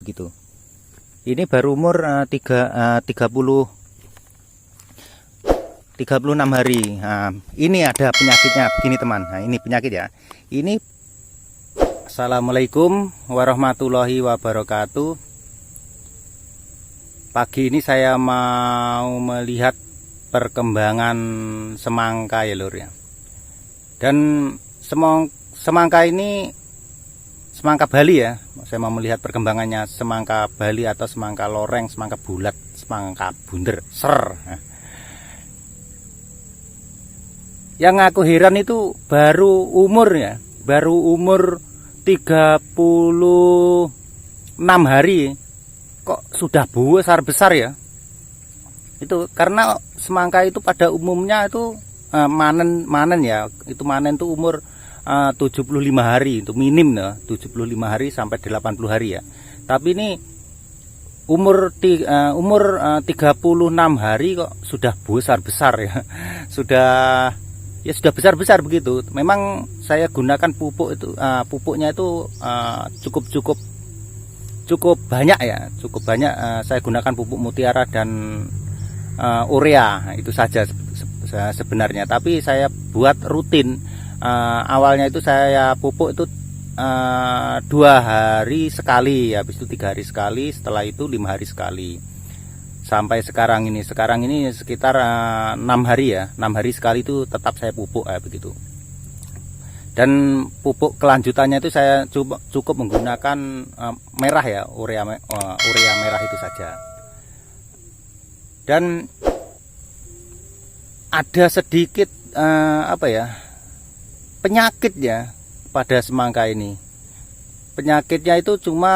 begitu. Ini baru umur 36 hari. Nah, ini ada penyakitnya begini teman. Nah, ini penyakit ya. Ini Assalamualaikum warahmatullahi wabarakatuh. Pagi ini saya mau melihat perkembangan semangka ya lur ya. Dan semangka ini semangka Bali ya. Saya mau melihat perkembangannya semangka Bali atau semangka loreng, semangka bulat, semangka bunder, ser. Yang aku heran itu baru umur ya, baru umur 36 hari kok sudah besar ya. Itu karena semangka itu pada umumnya itu manen ya. Itu manen itu umur 75 hari, itu minim ya, 75 hari sampai 80 hari ya. Tapi ini umur 36 hari kok sudah besar ya. Sudah besar begitu. Memang saya gunakan pupuk itu pupuknya itu cukup banyak ya, cukup banyak. Saya gunakan pupuk mutiara dan urea, itu saja sebenarnya. Tapi saya buat rutin. Awalnya itu saya pupuk itu 2 hari sekali, habis itu 3 hari sekali, setelah itu 5 hari sekali, sampai sekarang ini sekitar 6 hari ya, 6 hari sekali itu tetap saya pupuk begitu. Dan pupuk kelanjutannya itu saya cukup menggunakan merah ya, urea merah itu saja. Dan ada sedikit penyakit ya pada semangka ini. Penyakitnya itu cuma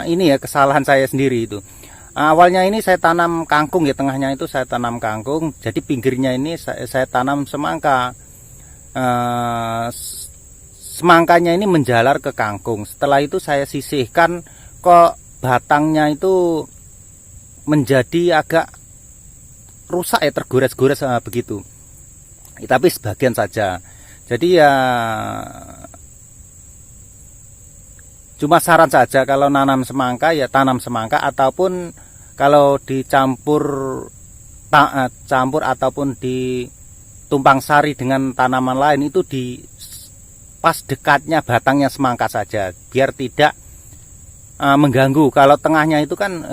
ini ya, kesalahan saya sendiri itu. Awalnya ini saya tanam kangkung ya, tengahnya itu saya tanam kangkung, jadi pinggirnya ini saya tanam semangka. Semangkanya ini menjalar ke kangkung. Setelah itu saya sisihkan, kok batangnya itu menjadi agak rusak ya, tergores-gores begitu. Tapi sebagian saja. Jadi ya cuma saran saja, kalau nanam semangka ya tanam semangka, ataupun kalau dicampur ataupun ditumpang sari dengan tanaman lain itu di pas dekatnya batangnya semangka saja, biar tidak mengganggu. Kalau tengahnya itu kan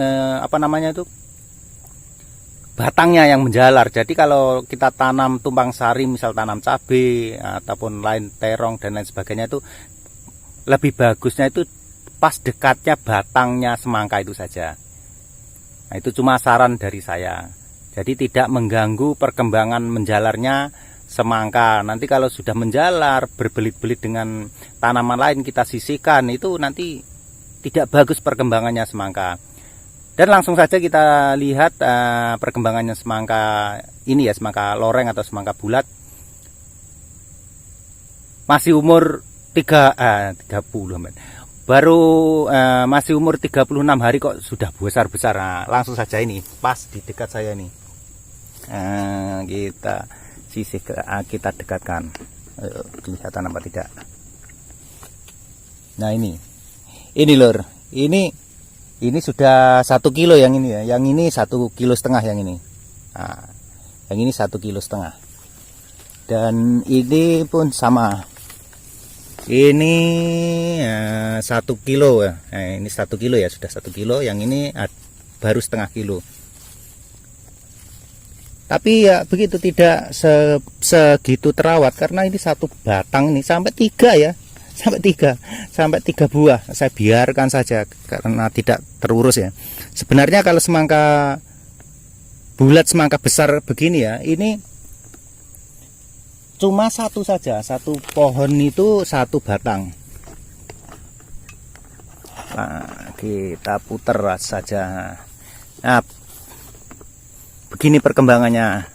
batangnya yang menjalar. Jadi kalau kita tanam tumpang sari, misal tanam cabai ataupun lain, terong dan lain sebagainya, itu lebih bagusnya itu pas dekatnya batangnya semangka itu saja. Nah, itu cuma saran dari saya. Jadi tidak mengganggu perkembangan menjalarnya semangka. Nanti kalau sudah menjalar berbelit-belit dengan tanaman lain, kita sisihkan, itu nanti tidak bagus perkembangannya semangka. Dan langsung saja kita lihat perkembangannya semangka ini ya, semangka loreng atau semangka bulat. Masih umur 30 baru masih umur 36 hari kok sudah besar-besar. Nah, langsung saja ini pas di dekat saya nih. Kita sisih kita dekatkan. Kelihatan apa tidak? Nah, ini lur, ini sudah 1 kilo yang ini ya. Yang ini 1,5 kilo yang ini. Nah, yang ini 1,5 kilo. Dan ini pun sama. Ini 1 kilo ya. Nah, ini 1 kilo ya, sudah 1 kilo. Yang ini baru setengah kilo. Tapi ya begitu, tidak segitu terawat, karena ini satu batang ini sampai 3 ya. Sampai 3 buah saya biarkan saja karena tidak terurus ya. Sebenarnya kalau semangka bulat, semangka besar begini ya, ini cuma satu saja, satu pohon itu 1 batang. Nah, kita putar saja. Nah, begini perkembangannya.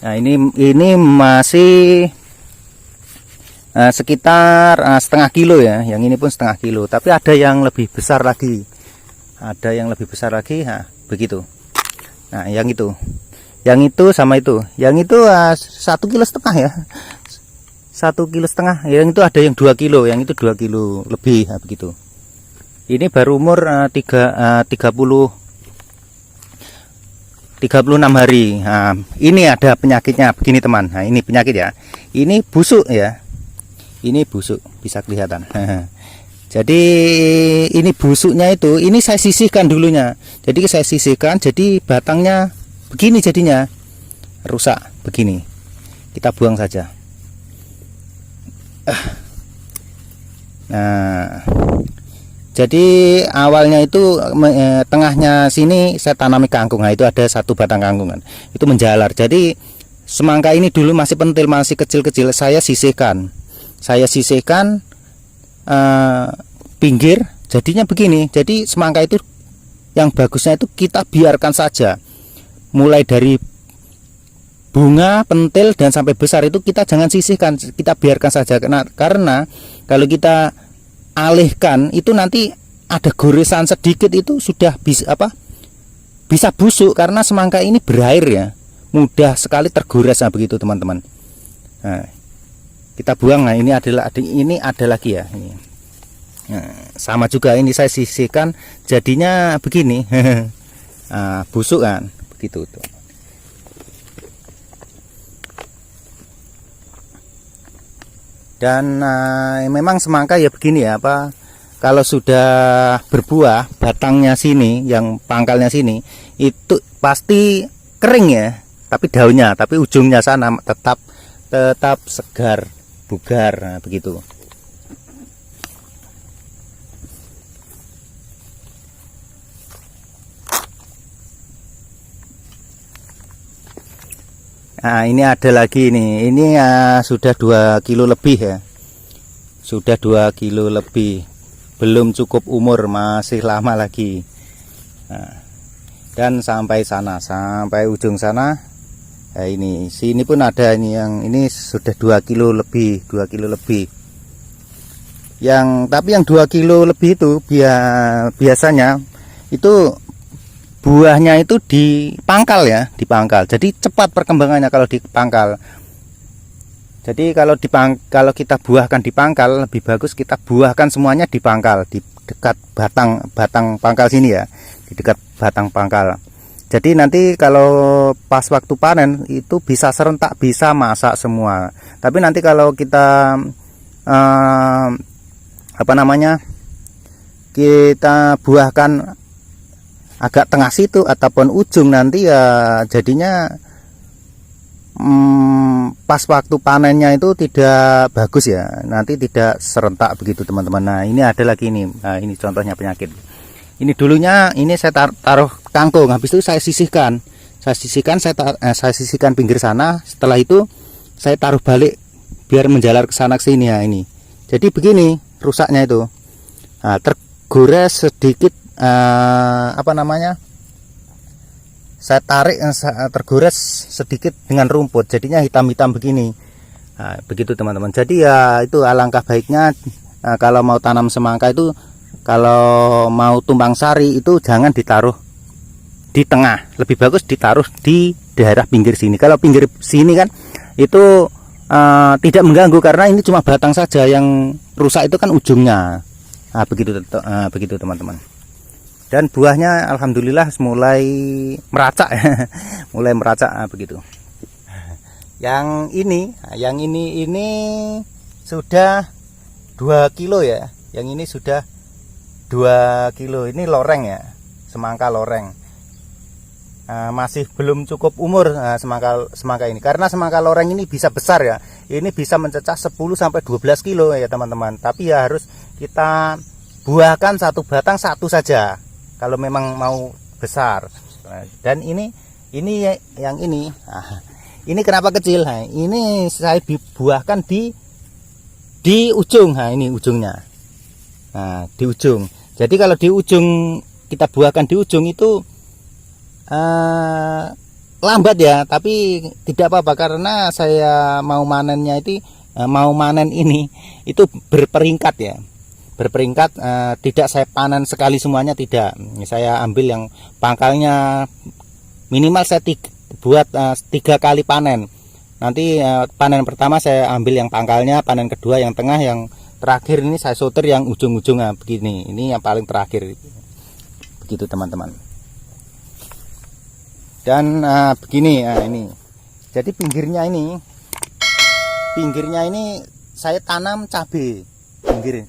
Nah, ini masih sekitar setengah kilo ya. Yang ini pun setengah kilo, tapi ada yang lebih besar lagi, nah begitu. Nah, yang itu sama itu, yang itu 1,5 kilo ya, 1,5 kg, yang itu ada yang 2 kilo, yang itu 2 kilo lebih, begitu. Ini baru umur 36 hari. Nah, ini ada penyakitnya begini teman. Nah, ini penyakit ya. Ini busuk ya. Ini busuk, bisa kelihatan. Jadi ini busuknya itu, ini saya sisihkan dulunya. Jadi saya sisihkan, jadi batangnya begini jadinya. Rusak begini. Kita buang saja. Nah, jadi awalnya itu tengahnya sini saya tanami kangkung. Nah, itu ada satu batang kangkungan. Itu menjalar. Jadi semangka ini dulu masih pentil, masih kecil-kecil. Saya sisihkan. Pinggir. Jadinya begini. Jadi semangka itu yang bagusnya itu kita biarkan saja. Mulai dari bunga, pentil dan sampai besar itu kita jangan sisihkan, kita biarkan saja. Karena kalau kita alihkan itu nanti ada goresan sedikit itu sudah bisa busuk, karena semangka ini berair ya, mudah sekali tergores. Nah, begitu teman-teman. Nah, kita buang. Nah, ini ada lagi ya. Ini. Nah, sama juga ini saya sisihkan, jadinya begini. Nah, busuk kan, begitu tuh. Dan memang semangka ya begini ya, kalau sudah berbuah batangnya sini, yang pangkalnya sini itu pasti kering ya, tapi daunnya, tapi ujungnya sana tetap segar, bugar. Nah, begitu. Nah, ini ada lagi nih. Ini sudah 2 kilo lebih ya. Sudah 2 kilo lebih. Belum cukup umur, masih lama lagi. Nah, dan sampai sana, sampai ujung sana. Nah, ini sini pun ada ini, yang ini sudah 2 kilo lebih, 2 kilo lebih. Tapi yang 2 kilo lebih itu biasanya itu buahnya itu dipangkal ya, dipangkal. Jadi cepat perkembangannya kalau dipangkal. Jadi kalau kita buahkan dipangkal, lebih bagus kita buahkan semuanya dipangkal di dekat batang pangkal sini ya, di dekat batang pangkal. Jadi nanti kalau pas waktu panen itu bisa serentak, bisa masak semua. Tapi nanti kalau kita kita buahkan agak tengah situ ataupun ujung, nanti ya jadinya pas waktu panennya itu tidak bagus ya, nanti tidak serentak begitu teman-teman. Nah, ini ada lagi ini. Nah, ini contohnya penyakit. Ini dulunya ini saya taruh kangkung, habis itu saya sisihkan, saya sisihkan pinggir sana. Setelah itu saya taruh balik biar menjalar ke sana ke sini ya. Ini jadi begini rusaknya itu. Nah, tergores sedikit, saya tarik, tergores sedikit dengan rumput, jadinya hitam-hitam begini. Nah, begitu teman-teman. Jadi ya itu alangkah baiknya kalau mau tanam semangka itu, kalau mau tumpang sari itu jangan ditaruh di tengah, lebih bagus ditaruh di daerah pinggir sini. Kalau pinggir sini kan itu tidak mengganggu, karena ini cuma batang saja, yang rusak itu kan ujungnya. Nah, begitu teman-teman. Dan buahnya alhamdulillah mulai meracak mulai meracak. Begitu. Yang ini sudah 2 kilo ya. Yang ini sudah 2 kilo. Ini loreng ya, semangka loreng. Masih belum cukup umur semangka ini, karena semangka loreng ini bisa besar ya. Ini bisa mencecah 10 sampai 12 kilo ya teman-teman. Tapi ya harus kita buahkan satu batang satu saja kalau memang mau besar. Dan ini yang ini kenapa kecil? Nah, ini saya buahkan di ujung. Nah, ini ujungnya. Nah, di ujung. Jadi kalau di ujung kita buahkan di ujung itu lambat ya, tapi tidak apa-apa, karena saya mau manennya ini itu berperingkat ya. Berperingkat, tidak saya panen sekali semuanya, tidak. Saya ambil yang pangkalnya minimal saya buat 3 kali panen. Nanti panen pertama saya ambil yang pangkalnya, panen kedua yang tengah, yang terakhir ini saya souter yang ujung-ujungnya begini. Ini yang paling terakhir. Begitu teman-teman. Dan begini, ini. Jadi pinggirnya ini saya tanam cabai.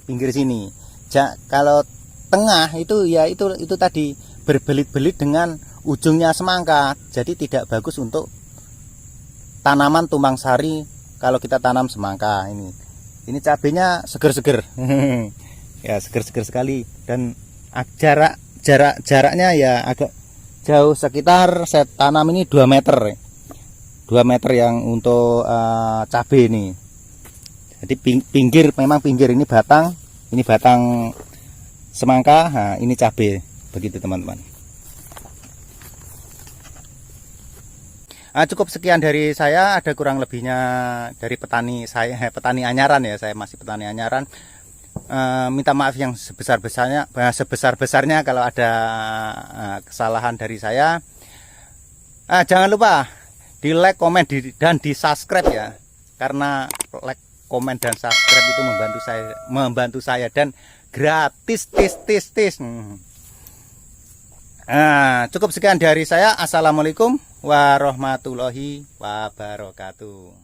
Pinggir sini. Kalau tengah itu ya itu tadi berbelit-belit dengan ujungnya semangka. Jadi tidak bagus untuk tanaman tumpang sari kalau kita tanam semangka ini. Ini cabenya seger-seger. Ya, seger-seger sekali, dan jaraknya ya agak jauh, sekitar saya tanam ini 2 meter. 2 meter yang untuk cabai ini. Jadi memang pinggir ini batang semangka, nah ini cabai, begitu teman-teman. Cukup sekian dari saya, ada kurang lebihnya dari petani saya, petani anyaran ya, saya masih petani anyaran. Minta maaf yang sebesar-besarnya kalau ada kesalahan dari saya. Jangan lupa di like, komen, dan di subscribe ya, karena like, komen, dan subscribe itu membantu saya dan gratis. Cukup sekian dari saya. Assalamualaikum warahmatullahi wabarakatuh.